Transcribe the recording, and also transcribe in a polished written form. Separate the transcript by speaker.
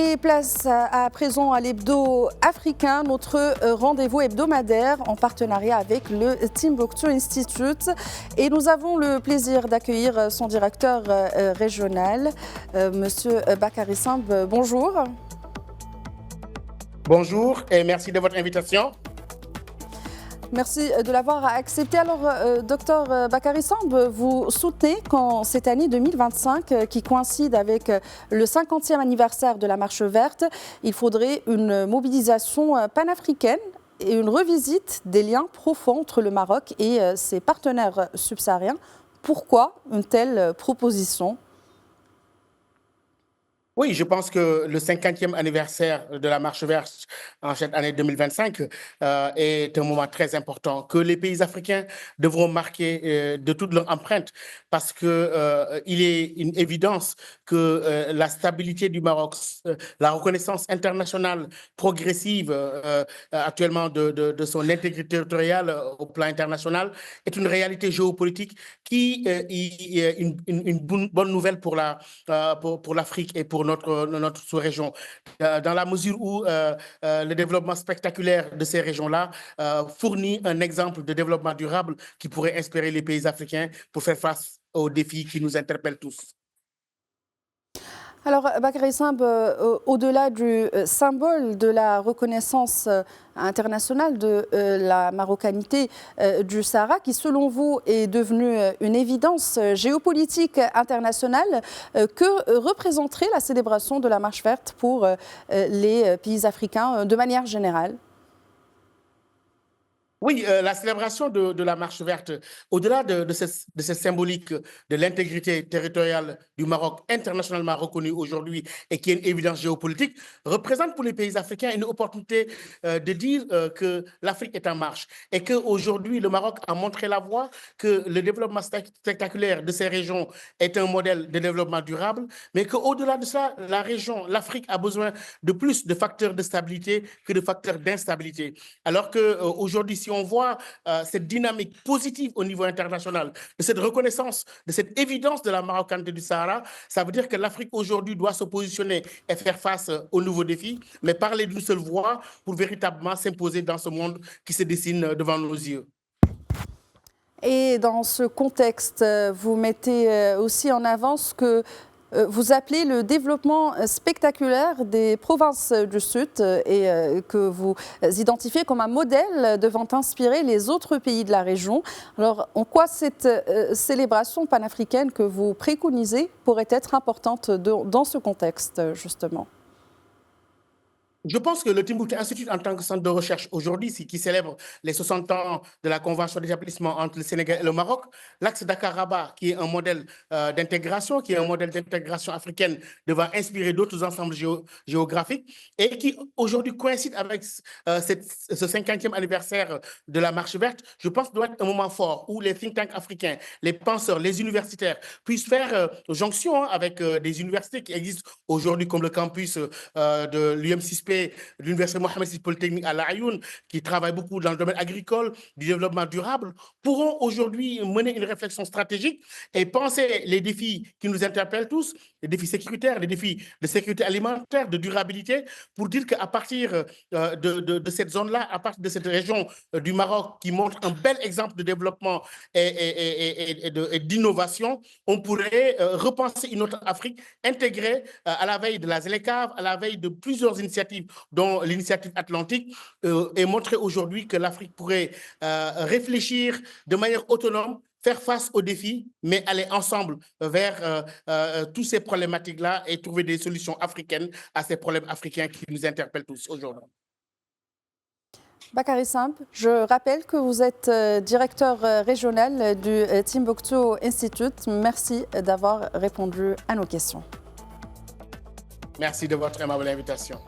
Speaker 1: Et place à présent à l'hebdo africain, notre rendez-vous hebdomadaire en partenariat avec le Timbuktu Institute. Et nous avons le plaisir d'accueillir son directeur régional, Monsieur Bakary Samb. Bonjour.
Speaker 2: Bonjour et merci de votre invitation.
Speaker 1: Merci de l'avoir accepté. Alors, docteur Bakary Samb, vous soutenez qu'en cette année 2025, qui coïncide avec le 50e anniversaire de la Marche verte, il faudrait une mobilisation panafricaine et une revisite des liens profonds entre le Maroc et ses partenaires subsahariens. Pourquoi une telle proposition ?
Speaker 2: Oui, je pense que le 50e anniversaire de la Marche verte en cette année 2025 est un moment très important que les pays africains devront marquer de toute leur empreinte parce qu'il est une évidence que la stabilité du Maroc, la reconnaissance internationale progressive actuellement de son intégrité territoriale au plan international est une réalité géopolitique qui est une bonne nouvelle pour l'Afrique et pour notre sous-région, dans la mesure où le développement spectaculaire de ces régions-là fournit un exemple de développement durable qui pourrait inspirer les pays africains pour faire face aux défis qui nous interpellent tous.
Speaker 1: Alors, Bakary Samb, au-delà du symbole de la reconnaissance internationale de la marocanité du Sahara, qui selon vous est devenue une évidence géopolitique internationale, que représenterait la célébration de la Marche verte pour les pays africains de manière générale ?
Speaker 2: Oui, la célébration de la Marche verte, au-delà de cette symbolique de l'intégrité territoriale du Maroc internationalement reconnue aujourd'hui et qui est une évidence géopolitique, représente pour les pays africains une opportunité de dire que l'Afrique est en marche et qu'aujourd'hui, le Maroc a montré la voie, que le développement spectaculaire de ces régions est un modèle de développement durable, mais qu'au-delà de ça, la région, l'Afrique a besoin de plus de facteurs de stabilité que de facteurs d'instabilité. Alors qu'aujourd'hui, si on voit cette dynamique positive au niveau international, de cette reconnaissance, de cette évidence de la marocanité du Sahara, ça veut dire que l'Afrique aujourd'hui doit se positionner et faire face aux nouveaux défis, mais parler d'une seule voix pour véritablement s'imposer dans ce monde qui se dessine devant nos yeux.
Speaker 1: Et dans ce contexte, vous mettez aussi en avant ce que vous appelez le développement spectaculaire des provinces du Sud et que vous identifiez comme un modèle devant inspirer les autres pays de la région. Alors, en quoi cette célébration panafricaine que vous préconisez pourrait être importante dans ce contexte, justement ?
Speaker 2: Je pense que le Timbuktu Institute, en tant que centre de recherche aujourd'hui, qui célèbre les 60 ans de la convention d'établissement entre le Sénégal et le Maroc, l'axe Dakar-Rabat, qui est un modèle d'intégration, qui est un modèle d'intégration africaine devant inspirer d'autres ensembles géographiques et qui aujourd'hui coïncide avec ce 50e anniversaire de la Marche verte, je pense doit être un moment fort où les think tanks africains, les penseurs, les universitaires puissent faire jonction avec des universités qui existent aujourd'hui comme le campus de l'UM6P, l'Université Mohamed VI Polytechnique à La Ayoun, qui travaille beaucoup dans le domaine agricole, du développement durable, pourront aujourd'hui mener une réflexion stratégique et penser les défis qui nous interpellent tous, les défis sécuritaires, les défis de sécurité alimentaire, de durabilité, pour dire qu'à partir de cette zone-là, à partir de cette région du Maroc qui montre un bel exemple de développement et d'innovation, on pourrait repenser une autre Afrique intégrée à la veille de la ZLECAf, à la veille de plusieurs initiatives dont l'initiative atlantique, et montrer aujourd'hui que l'Afrique pourrait réfléchir de manière autonome, faire face aux défis, mais aller ensemble vers toutes ces problématiques-là et trouver des solutions africaines à ces problèmes africains qui nous interpellent tous aujourd'hui.
Speaker 1: Bakary Samb, je rappelle que vous êtes directeur régional du Timbuktu Institute. Merci d'avoir répondu à nos questions.
Speaker 2: Merci de votre aimable invitation.